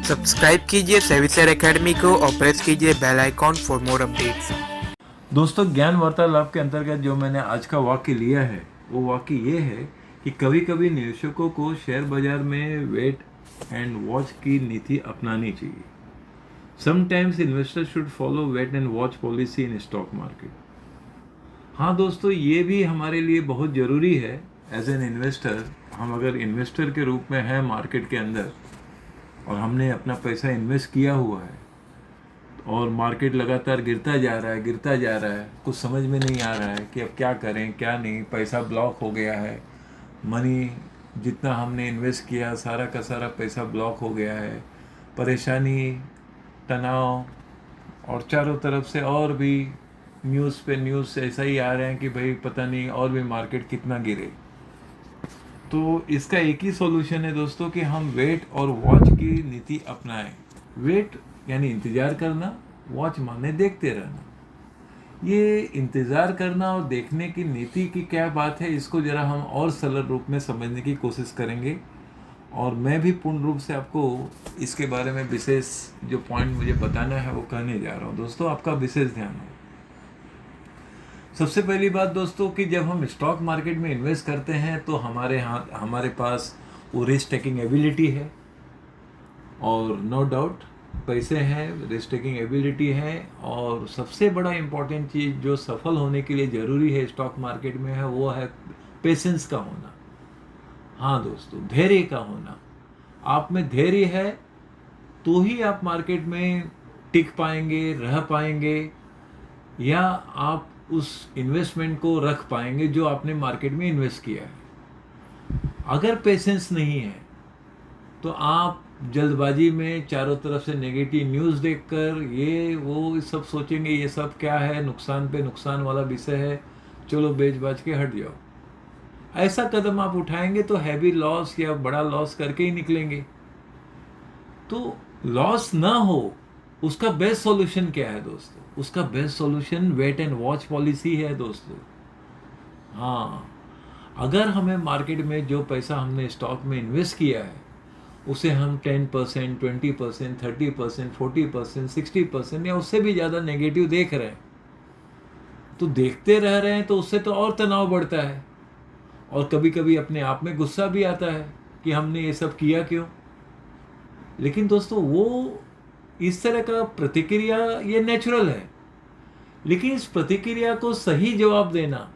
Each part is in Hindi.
सब्सक्राइब कीजिए सेविसर एकेडमी को और प्रेस कीजिए bell icon for more updates. दोस्तों, ज्ञान वार्तालाप के अंतर्गत जो मैंने आज का वाक्य लिया है वो वाक्य ये है कि कभी कभी निवेशकों को शेयर बाजार में वेट एंड वॉच की नीति अपनानी चाहिए। Sometimes investor should follow wait and watch policy in stock market. हाँ दोस्तों, ये भी हमारे लिए बहुत ज़रूरी है। एज एन इन्वेस्टर, हम अगर इन्वेस्टर के रूप में हैं मार्केट के अंदर और हमने अपना पैसा इन्वेस्ट किया हुआ है और मार्केट लगातार गिरता जा रहा है, कुछ समझ में नहीं आ रहा है कि अब क्या करें क्या नहीं, पैसा ब्लॉक हो गया है, मनी जितना हमने इन्वेस्ट किया सारा का सारा पैसा ब्लॉक हो गया है, परेशानी, तनाव, और चारों तरफ से और भी न्यूज़ पे न्यूज़ ऐसा ही आ रहे हैं कि भाई पता नहीं और भी मार्केट कितना गिरे। तो इसका एक ही सॉल्यूशन है दोस्तों कि हम वेट और वॉच की नीति अपनाएं। वेट यानी इंतज़ार करना, वॉच माने देखते रहना। ये इंतज़ार करना और देखने की नीति की क्या बात है, इसको ज़रा हम और सरल रूप में समझने की कोशिश करेंगे और मैं भी पूर्ण रूप से आपको इसके बारे में विशेष जो पॉइंट मुझे बताना है वो कहने जा रहा हूँ। दोस्तों, आपका विशेष ध्यान हो। सबसे पहली बात दोस्तों कि जब हम स्टॉक मार्केट में इन्वेस्ट करते हैं तो हमारे पास वो रिस्क टेकिंग एबिलिटी है और नो डाउट पैसे हैं, रिस्क टेकिंग एबिलिटी है। और सबसे बड़ा इम्पॉर्टेंट चीज़ जो सफल होने के लिए ज़रूरी है स्टॉक मार्केट में है वो है पेशेंस का होना। हाँ दोस्तों, धैर्य का होना। आप में धैर्य है तो ही आप मार्केट में टिक पाएंगे, रह पाएंगे, या आप उस इन्वेस्टमेंट को रख पाएंगे जो आपने मार्केट में इन्वेस्ट किया है। अगर पेशेंस नहीं है तो आप जल्दबाजी में चारों तरफ से नेगेटिव न्यूज़ देखकर ये वो सब सोचेंगे ये सब क्या है, नुकसान पे नुकसान वाला विषय है, चलो बेच बाज के हट जाओ। ऐसा कदम आप उठाएंगे तो हैवी लॉस या बड़ा लॉस करके ही निकलेंगे। तो लॉस ना हो उसका बेस्ट सॉल्यूशन क्या है दोस्तों? उसका best solution wait and watch policy है दोस्तों। हाँ, अगर हमें मार्केट में जो पैसा हमने स्टॉक में इन्वेस्ट किया है उसे हम 10%, 20%, 30%, 40%, 60% या उससे भी ज़्यादा नेगेटिव देख रहे हैं, तो देखते रह रहे हैं तो उससे तो और तनाव बढ़ता है और कभी कभी अपने आप में गुस्सा भी आता है कि हमने ये सब किया क्यों। लेकिन दोस्तों, वो इस तरह का प्रतिक्रिया ये नेचुरल है, लेकिन इस प्रतिक्रिया को सही जवाब देना,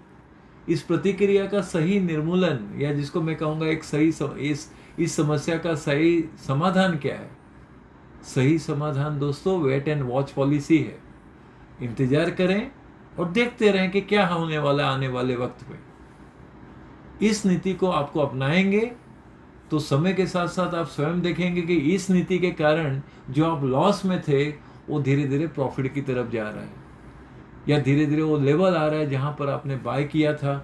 इस प्रतिक्रिया का सही निर्मूलन, या जिसको मैं कहूँगा एक सही इस समस्या का सही समाधान क्या है? सही समाधान दोस्तों वेट एंड वॉच पॉलिसी है। इंतजार करें और देखते रहें कि क्या होने वाला आने वाले वक्त में। इस नीति को आपको अपनाएंगे तो समय के साथ साथ आप स्वयं देखेंगे कि इस नीति के कारण जो आप लॉस में थे वो धीरे धीरे प्रॉफिट की तरफ जा रहा है, या धीरे धीरे वो लेवल आ रहा है जहां पर आपने बाय किया था।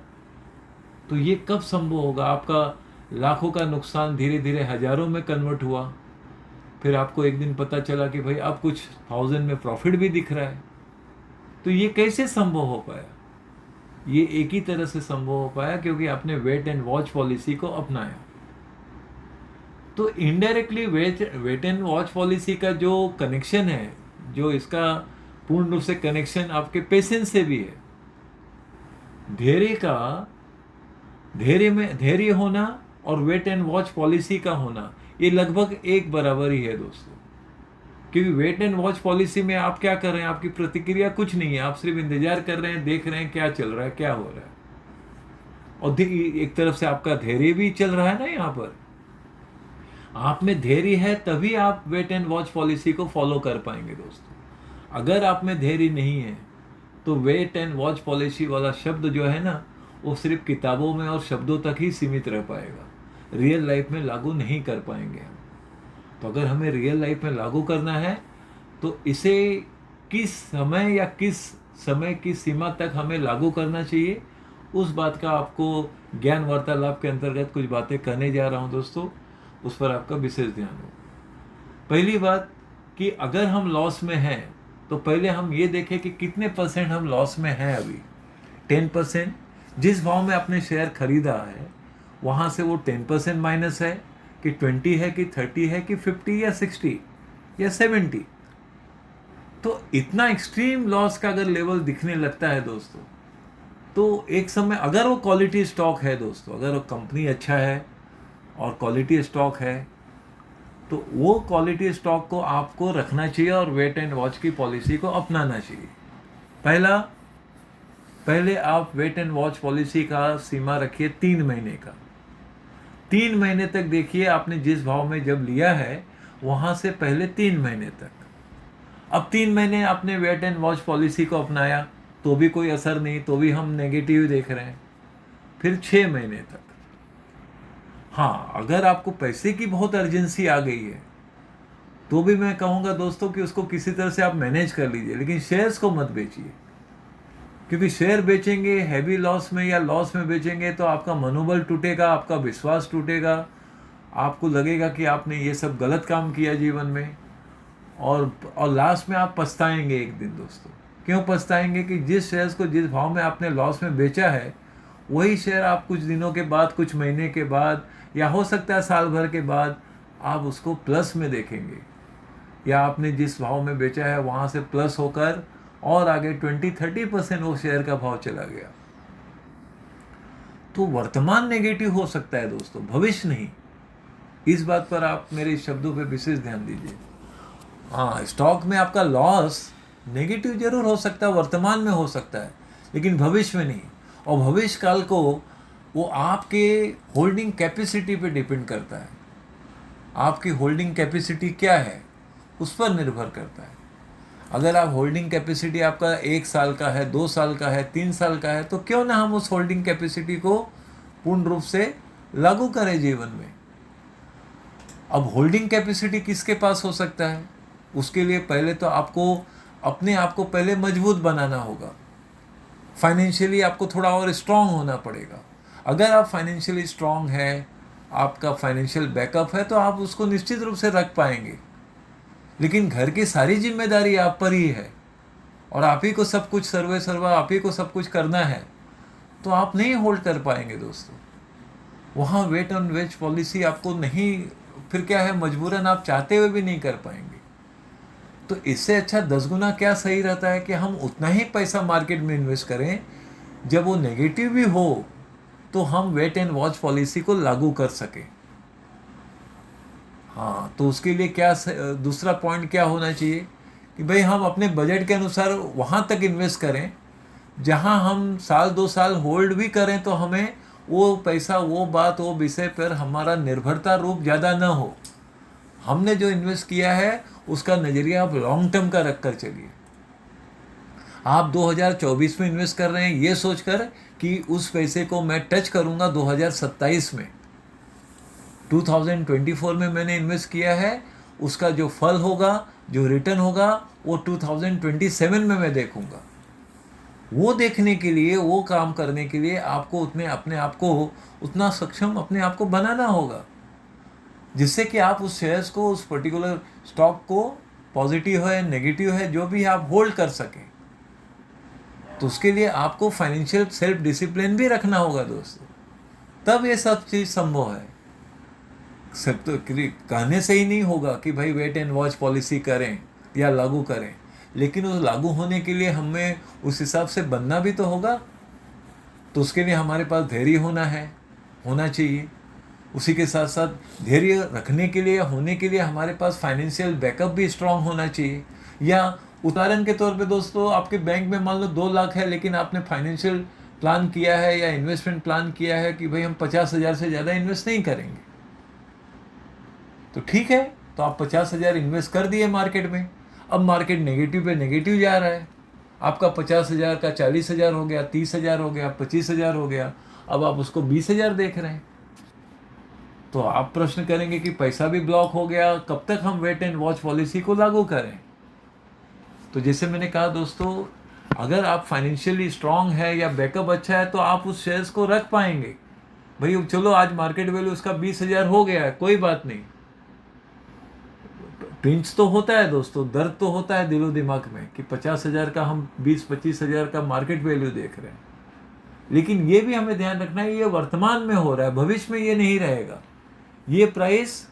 तो ये कब संभव होगा? आपका लाखों का नुकसान धीरे धीरे हजारों में कन्वर्ट हुआ, फिर आपको एक दिन पता चला कि भाई अब कुछ 1000 में प्रॉफिट भी दिख रहा है। तो ये कैसे संभव हो पाया? ये एक ही तरह से संभव हो पाया क्योंकि आपने वेट एंड वॉच पॉलिसी को अपनाया। तो indirectly wait and watch policy का जो कनेक्शन है, जो इसका पूर्ण रूप से कनेक्शन आपके पेशेंस से भी है। धैर्य होना और वेट एंड वॉच पॉलिसी का होना ये लगभग एक बराबर ही है दोस्तों। क्योंकि वेट एंड वॉच पॉलिसी में आप क्या कर रहे हैं, आपकी प्रतिक्रिया कुछ नहीं है, आप सिर्फ इंतजार कर रहे हैं, देख रहे हैं क्या चल रहा है, क्या हो रहा है। और एक तरफ से आपका धैर्य भी चल रहा है ना। यहाँ पर आप में धैर्य है तभी आप वेट एंड वॉच पॉलिसी को फॉलो कर पाएंगे दोस्तों। अगर आप में धैर्य नहीं है तो वेट एंड वॉच पॉलिसी वाला शब्द जो है ना वो सिर्फ किताबों में और शब्दों तक ही सीमित रह पाएगा, रियल लाइफ में लागू नहीं कर पाएंगे हम। तो अगर हमें रियल लाइफ में लागू करना है तो इसे किस समय की सीमा तक हमें लागू करना चाहिए, उस बात का आपको ज्ञान वार्तालाप के अंतर्गत कुछ बातें कहने जा रहा हूँ दोस्तों। उस पर आपका विशेष ध्यान हो। पहली बात कि अगर हम लॉस में हैं तो पहले हम ये देखें कि कितने परसेंट हम लॉस में हैं अभी। 10%, जिस भाव में आपने शेयर खरीदा है वहाँ से वो 10% माइनस है कि 20 है कि 30 है कि 50 या 60। या 70, तो इतना एक्सट्रीम लॉस का अगर लेवल दिखने लगता है दोस्तों, तो एक समय अगर वो क्वालिटी स्टॉक है दोस्तों, अगर वो कंपनी अच्छा है और क्वालिटी स्टॉक है, तो वो क्वालिटी स्टॉक को आपको रखना चाहिए और वेट एंड वॉच की पॉलिसी को अपनाना चाहिए। पहले आप वेट एंड वॉच पॉलिसी का सीमा रखिए 3 महीने का। 3 महीने तक देखिए आपने जिस भाव में जब लिया है वहाँ से पहले 3 महीने तक। अब 3 महीने आपने वेट एंड वॉच पॉलिसी को अपनाया तो भी कोई असर नहीं, तो भी हम नेगेटिव देख रहे हैं। फिर 6 महीने तक, हाँ अगर आपको पैसे की बहुत अर्जेंसी आ गई है तो भी मैं कहूँगा दोस्तों कि उसको किसी तरह से आप मैनेज कर लीजिए, लेकिन शेयर्स को मत बेचिए, क्योंकि शेयर बेचेंगे हैवी लॉस में या लॉस में बेचेंगे तो आपका मनोबल टूटेगा, आपका विश्वास टूटेगा, आपको लगेगा कि आपने ये सब गलत काम किया जीवन में, और लास्ट में आप पछताएंगे एक दिन दोस्तों। क्यों पछताएंगे? कि जिस शेयर्स को जिस भाव में आपने लॉस में बेचा है वही शेयर आप कुछ दिनों के बाद, कुछ महीने के बाद, या हो सकता है साल भर के बाद आप उसको प्लस में देखेंगे, या आपने जिस भाव में बेचा है वहाँ से प्लस होकर और आगे 20-30% वो शेयर का भाव चला गया। तो वर्तमान नेगेटिव हो सकता है दोस्तों, भविष्य नहीं। इस बात पर आप मेरे शब्दों पे विशेष ध्यान दीजिए। हाँ, स्टॉक में आपका लॉस नेगेटिव जरूर हो सकता है, वर्तमान में हो सकता है, लेकिन भविष्य में नहीं। और भविष्य काल को वो आपके होल्डिंग कैपेसिटी पे डिपेंड करता है। आपकी होल्डिंग कैपेसिटी क्या है उस पर निर्भर करता है। अगर आप होल्डिंग कैपेसिटी आपका 1 साल का है, 2 साल का है, 3 साल का है, तो क्यों ना हम उस होल्डिंग कैपेसिटी को पूर्ण रूप से लागू करें जीवन में। अब होल्डिंग कैपेसिटी किसके पास हो सकता है? उसके लिए पहले तो आपको अपने आप को पहले मजबूत बनाना होगा। फाइनेंशियली आपको थोड़ा और स्ट्रांग होना पड़ेगा। अगर आप फाइनेंशियली स्ट्रांग है, आपका फाइनेंशियल बैकअप है, तो आप उसको निश्चित रूप से रख पाएंगे। लेकिन घर की सारी जिम्मेदारी आप पर ही है और आप ही को सब कुछ सर्वे सर्वा आप ही को सब कुछ करना है, तो आप नहीं होल्ड कर पाएंगे दोस्तों। वहाँ वेट एंड वॉच पॉलिसी आपको नहीं, फिर क्या है, मजबूरन आप चाहते हुए भी नहीं कर पाएंगे। तो इससे अच्छा 10 गुना क्या सही रहता है कि हम उतना ही पैसा मार्केट में इन्वेस्ट करें, जब वो नेगेटिव भी हो तो हम वेट एंड वॉच पॉलिसी को लागू कर सकें। हाँ, तो उसके लिए क्या दूसरा पॉइंट क्या होना चाहिए कि भाई हम अपने बजट के अनुसार वहाँ तक इन्वेस्ट करें जहाँ हम साल 2 साल होल्ड भी करें, तो हमें वो पैसा, वो बात, वो विषय पर हमारा निर्भरता रूप ज़्यादा ना हो। हमने जो इन्वेस्ट किया है उसका नज़रिया आप लॉन्ग टर्म का रख कर चलिए। आप 2024 में इन्वेस्ट कर रहे हैं ये सोचकर कि उस पैसे को मैं टच करूंगा 2027 में। 2024 में मैंने इन्वेस्ट किया है, उसका जो फल होगा, जो रिटर्न होगा, वो 2027 में मैं देखूंगा। वो देखने के लिए, वो काम करने के लिए आपको उतने अपने आप को उतना सक्षम अपने आप को बनाना होगा, जिससे कि आप उस शेयर्स को, उस पर्टिकुलर स्टॉक को, पॉजिटिव है नेगेटिव है जो भी, आप होल्ड कर सकें। तो उसके लिए आपको फाइनेंशियल सेल्फ डिसिप्लिन भी रखना होगा दोस्तों, तब ये सब चीज़ संभव है। सब तो कहने से ही नहीं होगा कि भाई वेट एंड वॉच पॉलिसी करें या लागू करें, लेकिन उस लागू होने के लिए हमें उस हिसाब से बनना भी तो होगा। तो उसके लिए हमारे पास धैर्य होना चाहिए। उसी के साथ साथ धैर्य रखने के लिए, होने के लिए हमारे पास फाइनेंशियल बैकअप भी स्ट्रांग होना चाहिए। या उदाहरण के तौर पे दोस्तों, आपके बैंक में मान लो 2 लाख है, लेकिन आपने फाइनेंशियल प्लान किया है या इन्वेस्टमेंट प्लान किया है कि भाई हम 50,000 से ज़्यादा इन्वेस्ट नहीं करेंगे, तो ठीक है, तो आप 50,000 इन्वेस्ट कर दिए मार्केट में। अब मार्केट नेगेटिव पे नेगेटिव जा रहा है, आपका 50,000 का 40,000 हो गया, 30,000 हो गया, 25,000 हो गया, अब आप उसको 20,000 देख रहे हैं। तो आप प्रश्न करेंगे कि पैसा भी ब्लॉक हो गया, कब तक हम वेट एंड वॉच पॉलिसी को लागू करें। तो जैसे मैंने कहा दोस्तों, अगर आप फाइनेंशियली स्ट्रांग है या बैकअप अच्छा है, तो आप उस शेयर्स को रख पाएंगे। भाई चलो आज मार्केट वैल्यू उसका 20,000 हो गया है, कोई बात नहीं। पिंच तो होता है दोस्तों, दर्द तो होता है दिलो दिमाग में कि 50,000 का हम 20-25,000 का मार्केट वैल्यू देख रहे हैं। लेकिन ये भी हमें ध्यान रखना है, ये वर्तमान में हो रहा है, भविष्य में ये नहीं रहेगा, ये प्राइस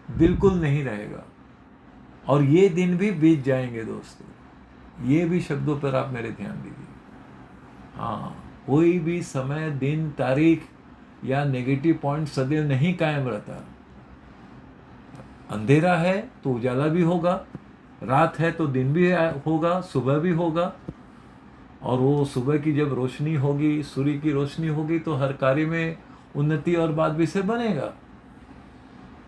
बिल्कुल नहीं रहेगा। और ये दिन भी बीत जाएंगे दोस्तों, ये भी शब्दों पर आप मेरे ध्यान दीजिए। हाँ, कोई भी समय, दिन, तारीख या नेगेटिव पॉइंट सदैव नहीं कायम रहता। अंधेरा है तो उजाला भी होगा, रात है तो दिन भी होगा, सुबह भी होगा। और वो सुबह की जब रोशनी होगी, सूर्य की रोशनी होगी, तो हर कार्य में उन्नति और बात विषय बनेगा।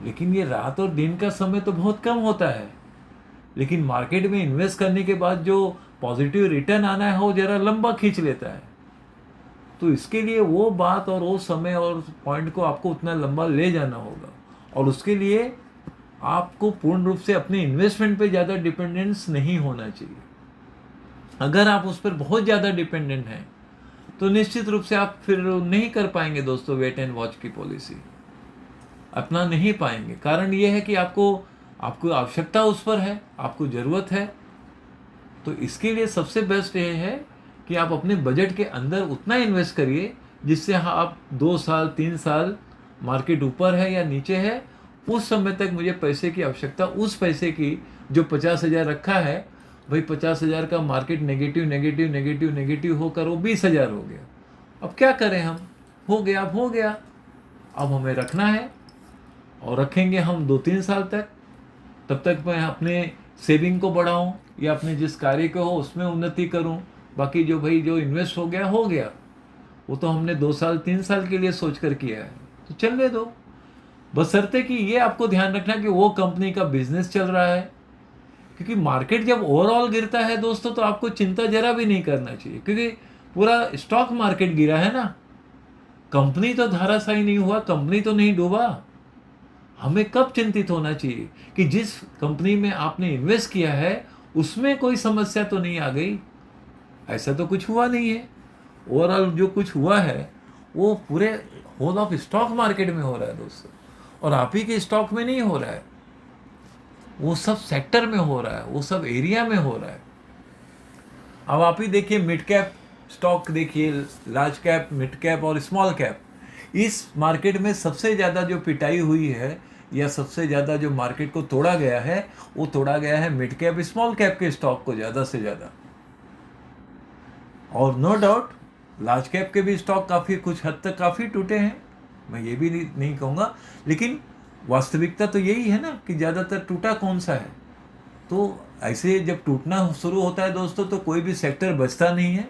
लेकिन ये रात और दिन का समय तो बहुत कम होता है, लेकिन मार्केट में इन्वेस्ट करने के बाद जो पॉजिटिव रिटर्न आना है वो जरा लंबा खींच लेता है। तो इसके लिए वो बात और वो समय और पॉइंट को आपको उतना लंबा ले जाना होगा, और उसके लिए आपको पूर्ण रूप से अपने इन्वेस्टमेंट पे ज़्यादा डिपेंडेंस नहीं होना चाहिए। अगर आप उस पर बहुत ज़्यादा डिपेंडेंट हैं तो निश्चित रूप से आप फिर नहीं कर पाएंगे दोस्तों, वेट एंड वॉच की पॉलिसी अपना नहीं पाएंगे। कारण ये है कि आपको आवश्यकता उस पर है, आपको ज़रूरत है। तो इसके लिए सबसे बेस्ट ये है कि आप अपने बजट के अंदर उतना इन्वेस्ट करिए जिससे आप 2 साल 3 साल मार्केट ऊपर है या नीचे है, उस समय तक मुझे पैसे की आवश्यकता, उस पैसे की जो 50,000 रखा है, भाई 50,000 का market negative negative negative negative होकर वो 20,000 हो गया। अब क्या करें हम, हो गया अब हो गया, अब हमें रखना है और रखेंगे हम 2-3 साल तक। तब तक मैं अपने सेविंग को बढ़ाऊं या अपने जिस कार्य को हो उसमें उन्नति करूं। बाकी जो इन्वेस्ट हो गया, वो तो हमने 2 साल 3 साल के लिए सोच कर किया है, तो चलने दो। बशर्ते कि ये आपको ध्यान रखना कि वो कंपनी का बिजनेस चल रहा है। क्योंकि मार्केट जब ओवरऑल गिरता है दोस्तों तो आपको चिंता जरा भी नहीं करना चाहिए, क्योंकि पूरा स्टॉक मार्केट गिरा है ना, कंपनी तो धराशायी नहीं हुआ, कंपनी तो नहीं डूबा। हमें कब चिंतित होना चाहिए कि जिस कंपनी में आपने इन्वेस्ट किया है उसमें कोई समस्या तो नहीं आ गई। ऐसा तो कुछ हुआ नहीं है। ओवरऑल जो कुछ हुआ है वो पूरे होल ऑफ स्टॉक मार्केट में हो रहा है दोस्तों, और आप ही के स्टॉक में नहीं हो रहा है, वो सब सेक्टर में हो रहा है, वो सब एरिया में हो रहा है। अब आप ही देखिए, मिड कैप स्टॉक देखिए, लार्ज कैप, मिड कैप और स्मॉल कैप। इस मार्केट में सबसे ज़्यादा जो पिटाई हुई है या सबसे ज़्यादा जो मार्केट को तोड़ा गया है, वो तोड़ा गया है मिड कैप स्मॉल कैप के स्टॉक को ज़्यादा से ज़्यादा। और नो डाउट लार्ज कैप के भी स्टॉक काफ़ी कुछ हद तक काफ़ी टूटे हैं, मैं ये भी नहीं कहूँगा, लेकिन वास्तविकता तो यही है ना कि ज़्यादातर टूटा कौन सा है। तो ऐसे जब टूटना शुरू होता है दोस्तों तो कोई भी सेक्टर बचता नहीं है,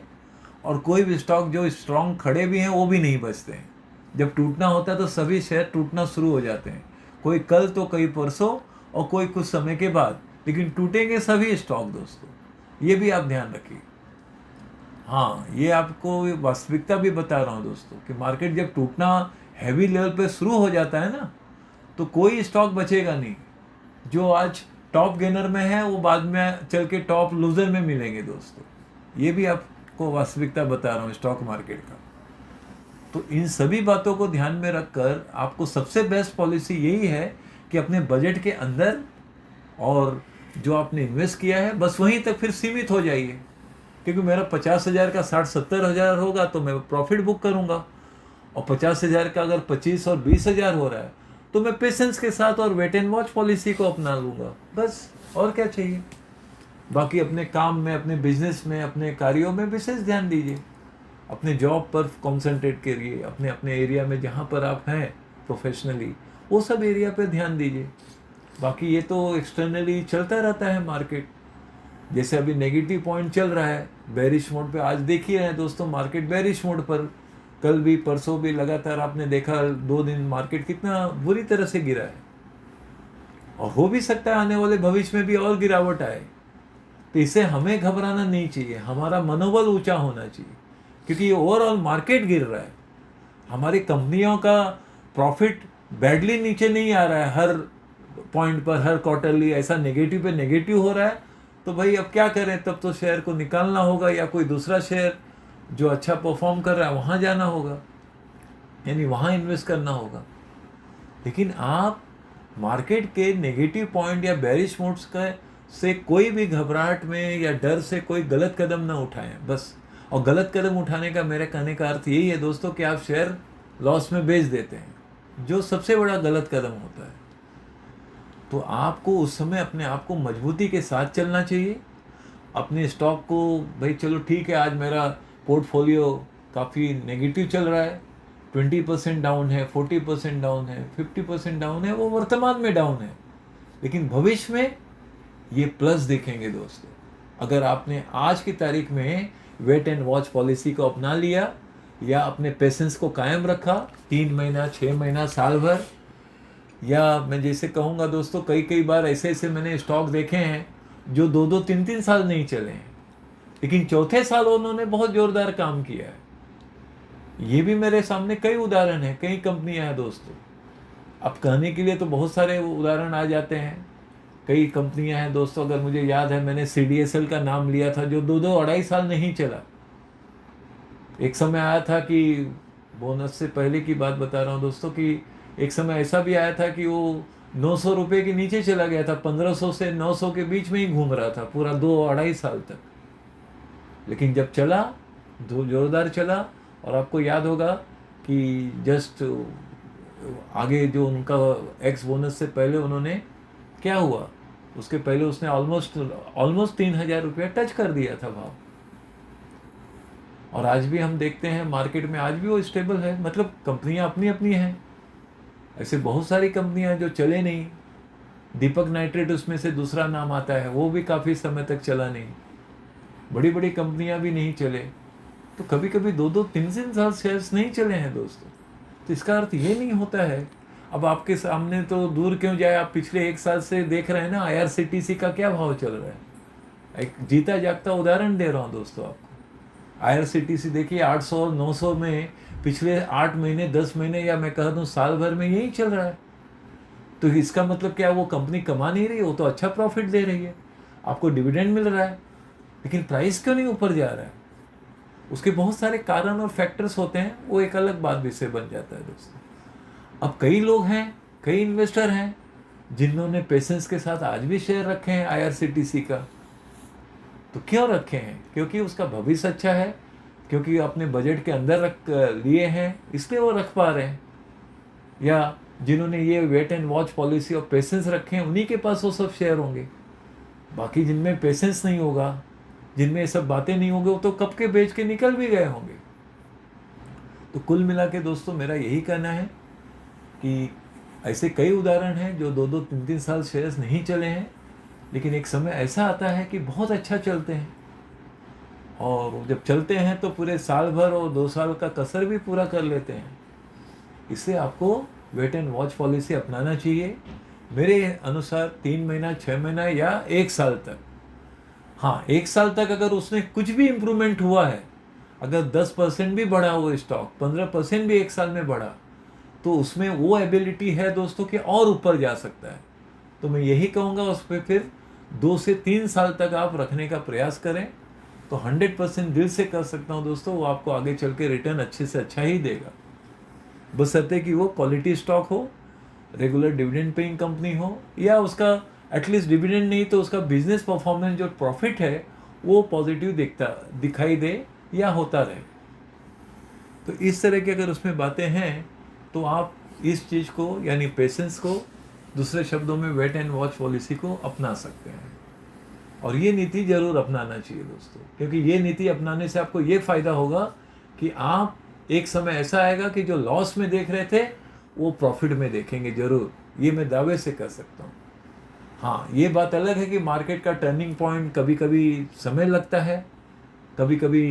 और कोई भी स्टॉक जो स्ट्रांग खड़े भी हैं वो भी नहीं बचते हैं। जब टूटना होता है तो सभी शेयर टूटना शुरू हो जाते हैं, कोई कल तो कोई परसों और कोई कुछ समय के बाद, लेकिन टूटेंगे सभी स्टॉक दोस्तों, ये भी आप ध्यान रखिए। हाँ, ये आपको वास्तविकता भी बता रहा हूँ दोस्तों कि मार्केट जब टूटना हैवी लेवल पे शुरू हो जाता है ना, तो कोई स्टॉक बचेगा नहीं। जो आज टॉप गेनर में है वो बाद में चल के टॉप लूजर में मिलेंगे दोस्तों, ये भी आपको वास्तविकता बता रहा हूँ स्टॉक मार्केट का। तो इन सभी बातों को ध्यान में रखकर आपको सबसे बेस्ट पॉलिसी यही है कि अपने बजट के अंदर और जो आपने इन्वेस्ट किया है बस वहीं तक फिर सीमित हो जाइए। क्योंकि मेरा 50,000 का 60-70,000 होगा तो मैं प्रॉफिट बुक करूंगा, और 50,000 का अगर 25 और 20,000 हो रहा है तो मैं पेशेंस के साथ और वेट एंड वॉच पॉलिसी को अपना लूँगा, बस। और क्या चाहिए। बाकी अपने काम में, अपने बिजनेस में, अपने कार्यों में विशेष ध्यान दीजिए, अपने जॉब पर कंसंट्रेट करिए, अपने अपने एरिया में जहाँ पर आप हैं प्रोफेशनली वो सब एरिया पर ध्यान दीजिए। बाकी ये तो एक्सटर्नली चलता रहता है मार्केट। जैसे अभी नेगेटिव पॉइंट चल रहा है बेरिश मोड पे, आज देखिए हैं दोस्तों मार्केट बेरिश मोड पर, कल भी परसों भी लगातार आपने देखा 2 दिन मार्केट कितना बुरी तरह से गिरा है, और हो भी सकता है आने वाले भविष्य में भी और गिरावट आए। तो इसे हमें घबराना नहीं चाहिए, हमारा मनोबल ऊंचा होना चाहिए, क्योंकि ये ओवरऑल मार्केट गिर रहा है। हमारी कंपनियों का प्रॉफिट बैडली नीचे नहीं आ रहा है, हर पॉइंट पर हर क्वार्टरली ऐसा नेगेटिव पे नेगेटिव हो रहा है। तो भाई अब क्या करें, तब तो शेयर को निकालना होगा या कोई दूसरा शेयर जो अच्छा परफॉर्म कर रहा है वहाँ जाना होगा, यानी वहाँ इन्वेस्ट करना होगा। लेकिन आप मार्केट के नेगेटिव पॉइंट या बेरिश मोड्स का से कोई भी घबराहट में या डर से कोई गलत कदम ना उठाएं, बस। और गलत कदम उठाने का मेरे कहने का अर्थ यही है दोस्तों कि आप शेयर लॉस में बेच देते हैं, जो सबसे बड़ा गलत कदम होता है। तो आपको उस समय अपने आप को मजबूती के साथ चलना चाहिए। अपने स्टॉक को, भाई चलो ठीक है, आज मेरा पोर्टफोलियो काफ़ी नेगेटिव चल रहा है, 20% डाउन है, 40% डाउन है, 50% डाउन है, वो वर्तमान में डाउन है, लेकिन भविष्य में ये प्लस दिखेंगे दोस्तों। अगर आपने आज की तारीख में वेट एंड वॉच पॉलिसी को अपना लिया या अपने पेशेंस को कायम रखा, 3 महीना, 6 महीना, साल भर, या मैं जैसे कहूँगा दोस्तों, कई कई बार ऐसे ऐसे मैंने स्टॉक देखे हैं जो 2-2, 3-3 साल नहीं चले हैं, लेकिन चौथे साल उन्होंने बहुत जोरदार काम किया है। ये भी मेरे सामने कई उदाहरण हैं, कई कंपनियां हैं दोस्तों। अब कहने के लिए तो बहुत सारे उदाहरण आ जाते हैं। कई कंपनियां हैं दोस्तों, अगर मुझे याद है, मैंने CDSL का नाम लिया था, जो 2-2, 2.5 साल नहीं चला। एक समय आया था कि, बोनस से पहले की बात बता रहा हूँ दोस्तों, कि एक समय ऐसा भी आया था कि वो 900 रुपये के नीचे चला गया था, 1500 से 900 के बीच में ही घूम रहा था पूरा 2-2.5 साल तक। लेकिन जब चला, जोरदार चला, और आपको याद होगा कि जस्ट आगे जो उनका एक्स बोनस से पहले उन्होंने क्या हुआ, उसके पहले उसने ऑलमोस्ट 3,000 रुपया टच कर दिया था भाव। और आज भी हम देखते हैं मार्केट में, आज भी वो स्टेबल है। मतलब कंपनियां अपनी अपनी हैं, ऐसे बहुत सारी कंपनियां हैं जो चले नहीं। दीपक नाइट्रेट उसमें से दूसरा नाम आता है, वो भी काफ़ी समय तक चला नहीं। बड़ी बड़ी कंपनियां भी नहीं चले। तो कभी कभी 2-2, 3-3 साल शेयर्स नहीं चले हैं दोस्तों। तो इसका अर्थ ये नहीं होता है, अब आपके सामने तो दूर क्यों जाए, आप पिछले 1 साल से देख रहे हैं ना IRCTC का क्या भाव चल रहा है। एक जीता जागता उदाहरण दे रहा हूँ दोस्तों आपको। IRCTC देखिए 800 और 900 में पिछले 8 महीने, 10 महीने, या मैं कह दूँ साल भर में यही चल रहा है। तो इसका मतलब क्या, वो कंपनी कमा नहीं रही, वो तो अच्छा प्रॉफिट दे रही है, आपको डिविडेंड मिल रहा है, लेकिन प्राइस क्यों नहीं ऊपर जा रहा है। उसके बहुत सारे कारण और फैक्टर्स होते हैं, वो एक अलग बात विषय बन जाता है दोस्तों। अब कई लोग हैं, कई इन्वेस्टर हैं जिन्होंने पेशेंस के साथ आज भी शेयर रखे हैं IRCTC का। तो क्यों रखे हैं? क्योंकि उसका भविष्य अच्छा है, क्योंकि अपने बजट के अंदर रख लिए हैं, इसलिए वो रख पा रहे हैं। या जिन्होंने ये वेट एंड वॉच पॉलिसी और पेशेंस रखे हैं, उन्हीं के पास वो सब शेयर होंगे। बाकी जिनमें पेशेंस नहीं होगा, जिनमें ये सब बातें नहीं होंगी, वो तो कब के बेच के निकल भी गए होंगे। तो कुल मिला के दोस्तों मेरा यही कहना है कि ऐसे कई उदाहरण हैं जो 2-2, 3-3 साल शेयर्स नहीं चले हैं, लेकिन एक समय ऐसा आता है कि बहुत अच्छा चलते हैं, और जब चलते हैं तो पूरे साल भर और 2 साल का कसर भी पूरा कर लेते हैं। इसलिए आपको वेट एंड वॉच पॉलिसी अपनाना चाहिए। मेरे अनुसार 3 महीना, 6 महीना या 1 साल तक। हाँ, 1 साल तक अगर उसने कुछ भी इम्प्रूवमेंट हुआ है, अगर 10% भी बढ़ा वो स्टॉक, 15% भी 1 साल में बढ़ा, तो उसमें वो एबिलिटी है दोस्तों कि और ऊपर जा सकता है। तो मैं यही कहूँगा, उस पर फिर 2 से 3 साल तक आप रखने का प्रयास करें, तो 100% दिल से कर सकता हूँ दोस्तों, वो आपको आगे चल के रिटर्न अच्छे से अच्छा ही देगा। बशर्ते कि वो क्वालिटी स्टॉक हो, रेगुलर डिविडेंड पेइंग कंपनी हो, या उसका एटलीस्ट डिविडेंड नहीं तो उसका बिजनेस परफॉर्मेंस, जो प्रॉफिट है, वो पॉजिटिव दिखाई दे या होता रहे। तो इस तरह की अगर उसमें बातें हैं, तो आप इस चीज़ को, यानी पेशेंस को, दूसरे शब्दों में वेट एंड वॉच पॉलिसी को अपना सकते हैं। और ये नीति जरूर अपनाना चाहिए दोस्तों, क्योंकि ये नीति अपनाने से आपको ये फ़ायदा होगा कि आप, एक समय ऐसा आएगा कि जो लॉस में देख रहे थे वो प्रॉफिट में देखेंगे जरूर। ये मैं दावे से कर सकता हूँ। हाँ, ये बात अलग है कि मार्केट का टर्निंग पॉइंट कभी कभी समय लगता है, कभी कभी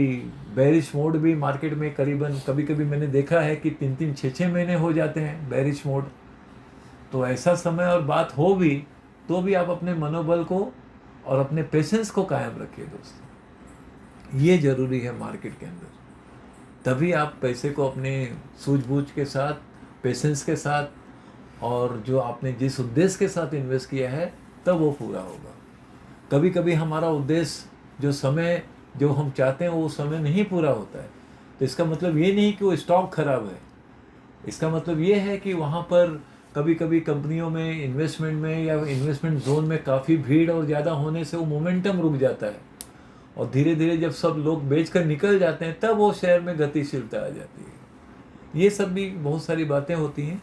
बेरिश मोड भी मार्केट में करीबन, कभी कभी मैंने देखा है कि 3-3, 6-6 महीने हो जाते हैं बेरिश मोड। तो ऐसा समय और बात हो भी, तो भी आप अपने मनोबल को और अपने पेशेंस को कायम रखिए दोस्तों। ये ज़रूरी है मार्केट के अंदर, तभी आप पैसे को अपने सूझबूझ के साथ, पेशेंस के साथ, और जो आपने जिस उद्देश्य के साथ इन्वेस्ट किया है, तब वो पूरा होगा। कभी कभी हमारा उद्देश्य, जो समय जो हम चाहते हैं, वो समय नहीं पूरा होता है। तो इसका मतलब ये नहीं कि वो स्टॉक खराब है, इसका मतलब ये है कि वहाँ पर कभी कभी कंपनियों में, इन्वेस्टमेंट में या इन्वेस्टमेंट जोन में काफ़ी भीड़ और ज़्यादा होने से वो मोमेंटम रुक जाता है, और धीरे धीरे जब सब लोग बेचकर निकल जाते हैं, तब वो शेयर में गतिशीलता आ जाती है। ये सब भी बहुत सारी बातें होती हैं।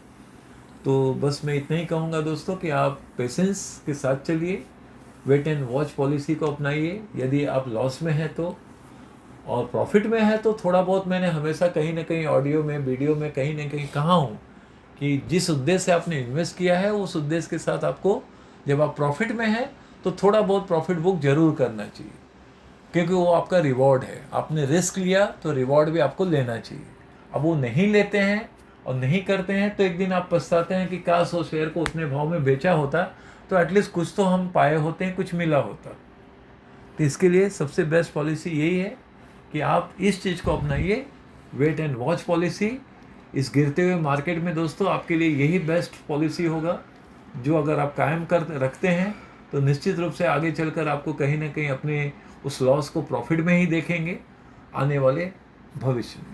तो बस मैं इतना ही कहूँगा दोस्तों कि आप पेशेंस के साथ चलिए, वेट एंड वॉच पॉलिसी को अपनाइए। यदि आप लॉस में हैं तो, और प्रॉफिट में है तो थोड़ा बहुत, मैंने हमेशा कहीं ना कहीं ऑडियो में, वीडियो में कहीं ना कहीं कहा हूँ कि जिस उद्देश्य से आपने इन्वेस्ट किया है उस उद्देश्य के साथ आपको, जब आप प्रॉफिट में हैं तो थोड़ा बहुत प्रॉफिट बुक जरूर करना चाहिए, क्योंकि वो आपका रिवॉर्ड है। आपने रिस्क लिया तो रिवॉर्ड भी आपको लेना चाहिए। अब वो नहीं लेते हैं और नहीं करते हैं तो एक दिन आप पछताते हैं कि काश वो शेयर को उतने भाव में बेचा होता तो एटलीस्ट कुछ तो हम पाए होते हैं, कुछ मिला होता। तो इसके लिए सबसे बेस्ट पॉलिसी यही है कि आप इस चीज़ को अपनाइए, वेट एंड वॉच पॉलिसी। इस गिरते हुए मार्केट में दोस्तों आपके लिए यही बेस्ट पॉलिसी होगा, जो अगर आप कायम कर रखते हैं तो निश्चित रूप से आगे चलकर आपको कहीं ना कहीं अपने उस लॉस को प्रॉफिट में ही देखेंगे आने वाले भविष्य में।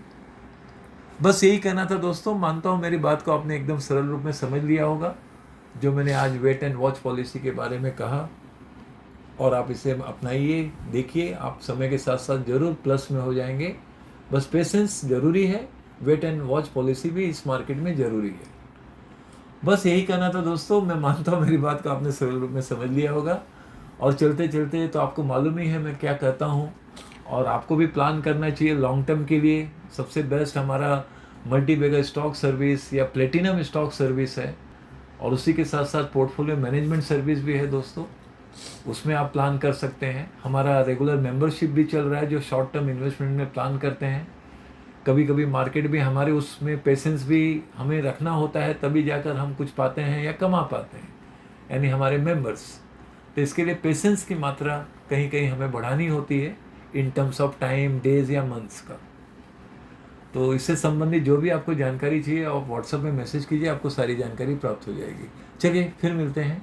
बस यही कहना था दोस्तों। मानता हूँ मेरी बात को आपने एकदम सरल रूप में समझ लिया होगा, जो मैंने आज वेट एंड वॉच पॉलिसी के बारे में कहा, और आप इसे अपनाइए। देखिए आप समय के साथ साथ ज़रूर प्लस में हो जाएंगे। बस पेशेंस ज़रूरी है, वेट एंड वॉच पॉलिसी भी इस मार्केट में ज़रूरी है। बस यही कहना था दोस्तों। मैं मानता हूँ मेरी बात को आपने सरल रूप में समझ लिया होगा, और चलते चलते तो आपको मालूम ही है मैं क्या कहता हूँ, और आपको भी प्लान करना चाहिए लॉन्ग टर्म के लिए। सबसे बेस्ट हमारा मल्टी बैगर स्टॉक सर्विस या प्लेटिनम स्टॉक सर्विस है, और उसी के साथ साथ पोर्टफोलियो मैनेजमेंट सर्विस भी है दोस्तों, उसमें आप प्लान कर सकते हैं। हमारा रेगुलर मेंबरशिप भी चल रहा है, जो शॉर्ट टर्म इन्वेस्टमेंट में प्लान करते हैं। कभी कभी मार्केट भी हमारे, उसमें पेशेंस भी हमें रखना होता है, तभी जाकर हम कुछ पाते हैं या कमा पाते हैं, यानी हमारे मेंबर्स। तो इसके लिए पेशेंस की मात्रा कहीं कहीं हमें बढ़ानी होती है, in terms of time, days या मंथ्स का। तो इससे संबंधित जो भी आपको जानकारी चाहिए आप व्हाट्सएप में मैसेज कीजिए, आपको सारी जानकारी प्राप्त हो जाएगी। चलिए फिर मिलते हैं।